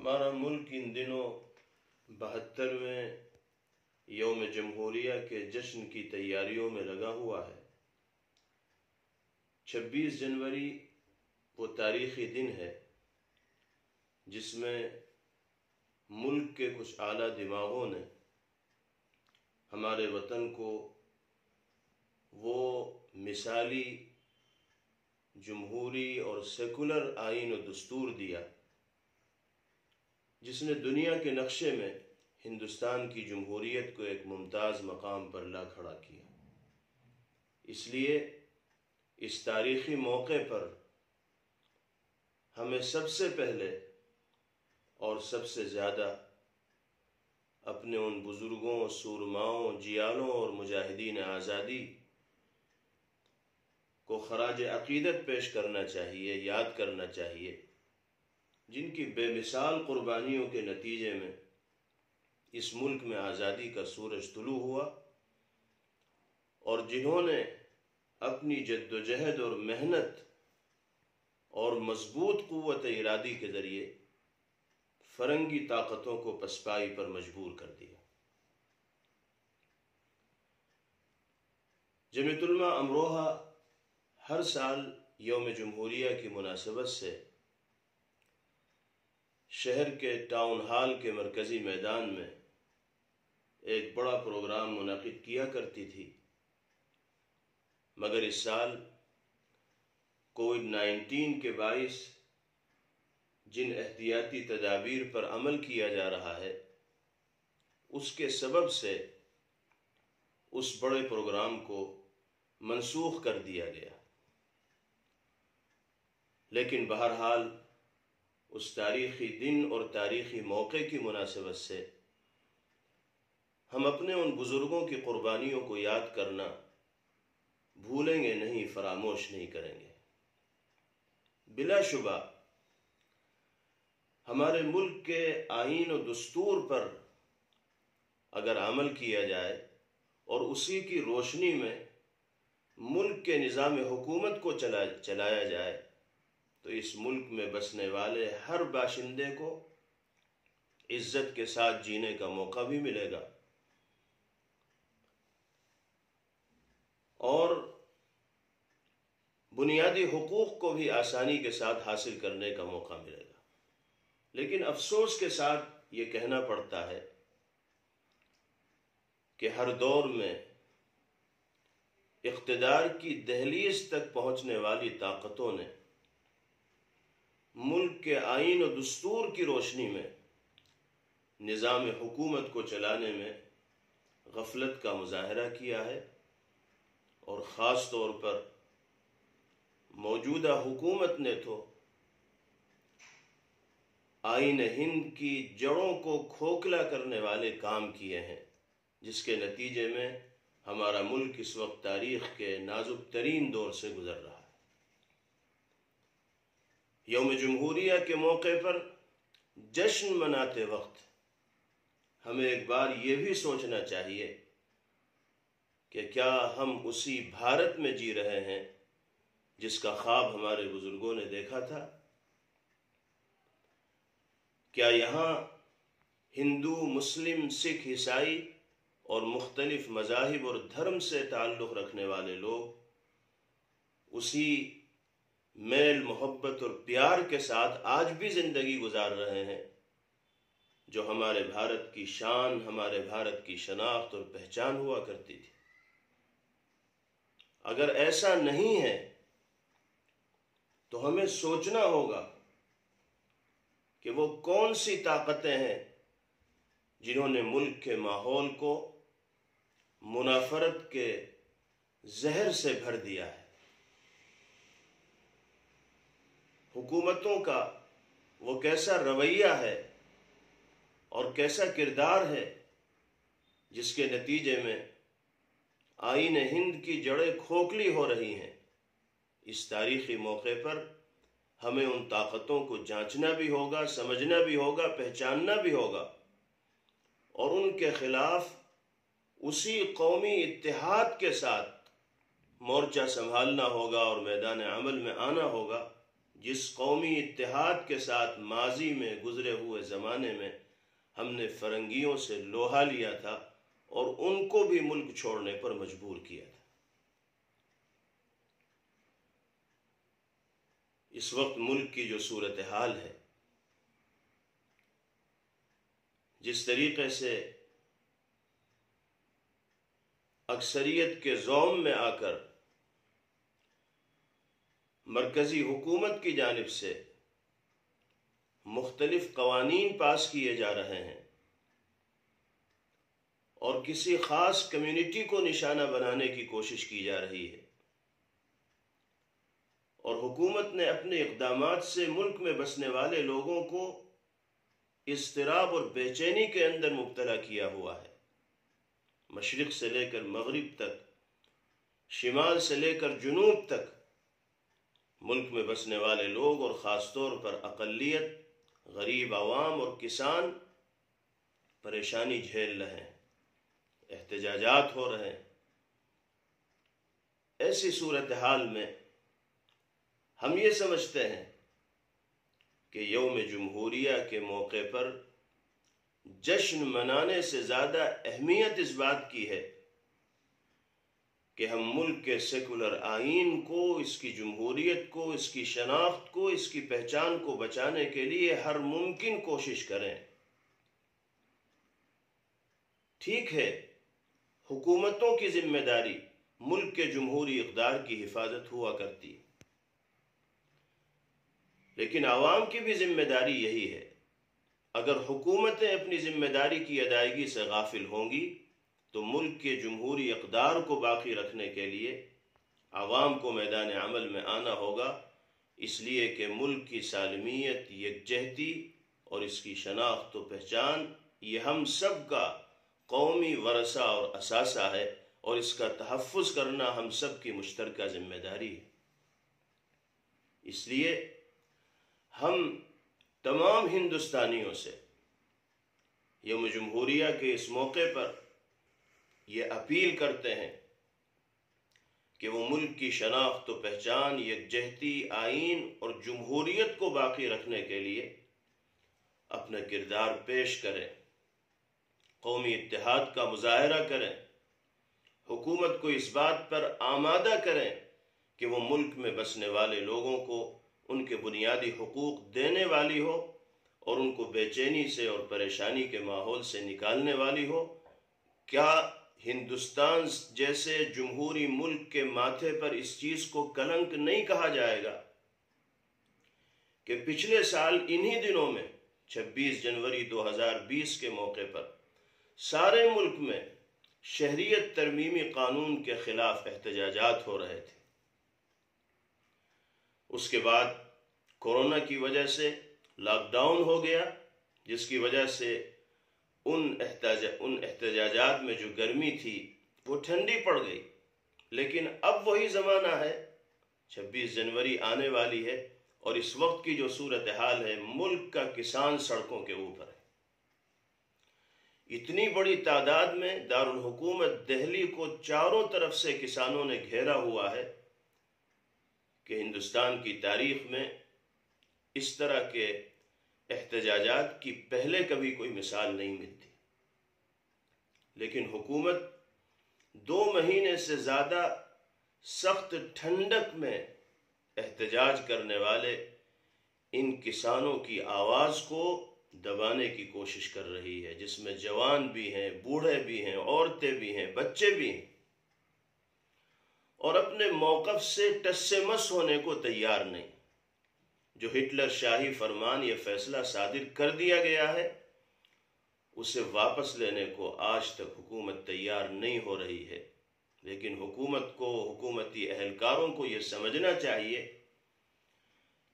ہمارا ملک ان دنوں 72ویں یوم جمہوریہ کے جشن کی تیاریوں میں لگا ہوا ہے۔ 26 جنوری وہ تاریخی دن ہے جس میں ملک کے کچھ اعلیٰ دماغوں نے ہمارے وطن کو وہ مثالی جمہوری اور سیکولر آئین و دستور دیا جس نے دنیا کے نقشے میں ہندوستان کی جمہوریت کو ایک ممتاز مقام پر لا کھڑا کیا۔ اس لیے اس تاریخی موقع پر ہمیں سب سے پہلے اور سب سے زیادہ اپنے ان بزرگوں، سورماؤں، جیالوں اور مجاہدین آزادی کو خراج عقیدت پیش کرنا چاہیے، یاد کرنا چاہیے، جن کی بے مثال قربانیوں کے نتیجے میں اس ملک میں آزادی کا سورج طلوع ہوا اور جنہوں نے اپنی جد و جہد اور محنت اور مضبوط قوت ارادی کے ذریعے فرنگی طاقتوں کو پسپائی پر مجبور کر دیا۔ جمعیت علماء امروہہ ہر سال یوم جمہوریہ کی مناسبت سے شہر کے ٹاؤن ہال کے مرکزی میدان میں ایک بڑا پروگرام منعقد کیا کرتی تھی، مگر اس سال کووڈ-19 کے باعث جن احتیاطی تدابیر پر عمل کیا جا رہا ہے اس کے سبب سے اس بڑے پروگرام کو منسوخ کر دیا گیا۔ لیکن بہرحال اس تاریخی دن اور تاریخی موقع کی مناسبت سے ہم اپنے ان بزرگوں کی قربانیوں کو یاد کرنا بھولیں گے نہیں، فراموش نہیں کریں گے۔ بلا شبہ ہمارے ملک کے آئین و دستور پر اگر عمل کیا جائے اور اسی کی روشنی میں ملک کے نظام حکومت کو چلایا جائے تو اس ملک میں بسنے والے ہر باشندے کو عزت کے ساتھ جینے کا موقع بھی ملے گا اور بنیادی حقوق کو بھی آسانی کے ساتھ حاصل کرنے کا موقع ملے گا۔ لیکن افسوس کے ساتھ یہ کہنا پڑتا ہے کہ ہر دور میں اقتدار کی دہلیز تک پہنچنے والی طاقتوں نے ملک کے آئین و دستور کی روشنی میں نظام حکومت کو چلانے میں غفلت کا مظاہرہ کیا ہے اور خاص طور پر موجودہ حکومت نے تو آئین ہند کی جڑوں کو کھوکھلا کرنے والے کام کیے ہیں، جس کے نتیجے میں ہمارا ملک اس وقت تاریخ کے نازک ترین دور سے گزر رہا ہے۔ یوم جمہوریہ کے موقع پر جشن مناتے وقت ہمیں ایک بار یہ بھی سوچنا چاہیے کہ کیا ہم اسی بھارت میں جی رہے ہیں جس کا خواب ہمارے بزرگوں نے دیکھا تھا؟ کیا یہاں ہندو، مسلم، سکھ، عیسائی اور مختلف مذاہب اور دھرم سے تعلق رکھنے والے لوگ اسی میل، محبت اور پیار کے ساتھ آج بھی زندگی گزار رہے ہیں جو ہمارے بھارت کی شان، ہمارے بھارت کی شناخت اور پہچان ہوا کرتی تھی؟ اگر ایسا نہیں ہے تو ہمیں سوچنا ہوگا کہ وہ کون سی طاقتیں ہیں جنہوں نے ملک کے ماحول کو منافرت کے زہر سے بھر دیا ہے۔ حکومتوں کا وہ کیسا رویہ ہے اور کیسا کردار ہے جس کے نتیجے میں آئین ہند کی جڑیں کھوکھلی ہو رہی ہیں۔ اس تاریخی موقع پر ہمیں ان طاقتوں کو جانچنا بھی ہوگا، سمجھنا بھی ہوگا، پہچاننا بھی ہوگا اور ان کے خلاف اسی قومی اتحاد کے ساتھ مورچہ سنبھالنا ہوگا اور میدان عمل میں آنا ہوگا جس قومی اتحاد کے ساتھ ماضی میں گزرے ہوئے زمانے میں ہم نے فرنگیوں سے لوہا لیا تھا اور ان کو بھی ملک چھوڑنے پر مجبور کیا تھا۔ اس وقت ملک کی جو صورتحال ہے، جس طریقے سے اکثریت کے زوم میں آ کر مرکزی حکومت کی جانب سے مختلف قوانین پاس کیے جا رہے ہیں اور کسی خاص کمیونٹی کو نشانہ بنانے کی کوشش کی جا رہی ہے، اور حکومت نے اپنے اقدامات سے ملک میں بسنے والے لوگوں کو اضطراب اور بے چینی کے اندر مبتلا کیا ہوا ہے۔ مشرق سے لے کر مغرب تک، شمال سے لے کر جنوب تک ملک میں بسنے والے لوگ اور خاص طور پر اقلیت، غریب عوام اور کسان پریشانی جھیل رہے ہیں، احتجاجات ہو رہے ہیں۔ ایسی صورتحال میں ہم یہ سمجھتے ہیں کہ یوم جمہوریہ کے موقع پر جشن منانے سے زیادہ اہمیت اس بات کی ہے کہ ہم ملک کے سیکولر آئین کو، اس کی جمہوریت کو، اس کی شناخت کو، اس کی پہچان کو بچانے کے لیے ہر ممکن کوشش کریں۔ ٹھیک ہے، حکومتوں کی ذمہ داری ملک کے جمہوری اقدار کی حفاظت ہوا کرتی ہے، لیکن عوام کی بھی ذمہ داری یہی ہے۔ اگر حکومتیں اپنی ذمہ داری کی ادائیگی سے غافل ہوں گی تو ملک کے جمہوری اقدار کو باقی رکھنے کے لیے عوام کو میدان عمل میں آنا ہوگا، اس لیے کہ ملک کی سالمیت، یکجہتی اور اس کی شناخت و پہچان یہ ہم سب کا قومی ورثہ اور اثاثہ ہے، اور اس کا تحفظ کرنا ہم سب کی مشترکہ ذمہ داری ہے۔ اس لیے ہم تمام ہندوستانیوں سے یوم جمہوریہ کے اس موقع پر یہ اپیل کرتے ہیں کہ وہ ملک کی شناخت و پہچان، یکجہتی، آئین اور جمہوریت کو باقی رکھنے کے لیے اپنا کردار پیش کریں، قومی اتحاد کا مظاہرہ کریں، حکومت کو اس بات پر آمادہ کریں کہ وہ ملک میں بسنے والے لوگوں کو ان کے بنیادی حقوق دینے والی ہو اور ان کو بے چینی سے اور پریشانی کے ماحول سے نکالنے والی ہو۔ کیا ہندوستان جیسے جمہوری ملک کے ماتھے پر اس چیز کو کلنک نہیں کہا جائے گا کہ پچھلے سال انہی دنوں میں 26 جنوری 2020 کے موقع پر سارے ملک میں شہریت ترمیمی قانون کے خلاف احتجاجات ہو رہے تھے؟ اس کے بعد کورونا کی وجہ سے لاک ڈاؤن ہو گیا، جس کی وجہ سے ان احتجاجات میں جو گرمی تھی وہ ٹھنڈی پڑ گئی۔ لیکن اب وہی زمانہ ہے، 26 جنوری آنے والی ہے، اور اس وقت کی جو صورتحال ہے، ملک کا کسان سڑکوں کے اوپر ہے۔ اتنی بڑی تعداد میں دارالحکومت دہلی کو چاروں طرف سے کسانوں نے گھیرا ہوا ہے کہ ہندوستان کی تاریخ میں اس طرح کے احتجاجات کی پہلے کبھی کوئی مثال نہیں ملتی۔ لیکن حکومت 2 مہینے سے زیادہ سخت ٹھنڈک میں احتجاج کرنے والے ان کسانوں کی آواز کو دبانے کی کوشش کر رہی ہے، جس میں جوان بھی ہیں، بوڑھے بھی ہیں، عورتیں بھی ہیں، بچے بھی ہیں، اور اپنے موقف سے ٹس سے مس ہونے کو تیار نہیں۔ جو ہٹلر شاہی فرمان یہ فیصلہ صادر کر دیا گیا ہے، اسے واپس لینے کو آج تک حکومت تیار نہیں ہو رہی ہے۔ لیکن حکومت کو، حکومتی اہلکاروں کو یہ سمجھنا چاہیے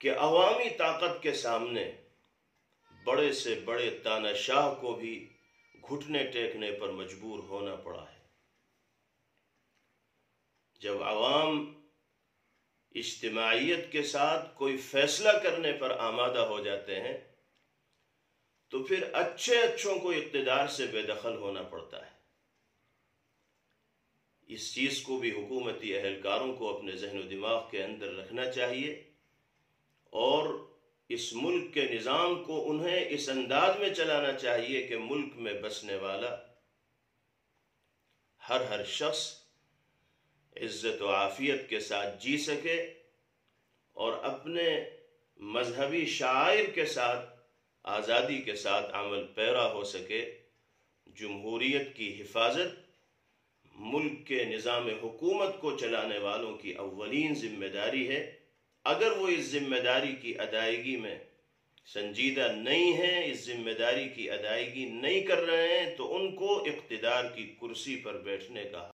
کہ عوامی طاقت کے سامنے بڑے سے بڑے تاناشاہ کو بھی گھٹنے ٹیکنے پر مجبور ہونا پڑا ہے۔ جب عوام اجتماعیت کے ساتھ کوئی فیصلہ کرنے پر آمادہ ہو جاتے ہیں تو پھر اچھوں کو اقتدار سے بے دخل ہونا پڑتا ہے۔ اس چیز کو بھی حکومتی اہلکاروں کو اپنے ذہن و دماغ کے اندر رکھنا چاہیے اور اس ملک کے نظام کو انہیں اس انداز میں چلانا چاہیے کہ ملک میں بسنے والا ہر شخص عزت و عافیت کے ساتھ جی سکے اور اپنے مذہبی شعائر کے ساتھ آزادی کے ساتھ عمل پیرا ہو سکے۔ جمہوریت کی حفاظت ملک کے نظام حکومت کو چلانے والوں کی اولین ذمہ داری ہے۔ اگر وہ اس ذمہ داری کی ادائیگی میں سنجیدہ نہیں ہیں، اس ذمہ داری کی ادائیگی نہیں کر رہے ہیں، تو ان کو اقتدار کی کرسی پر بیٹھنے کا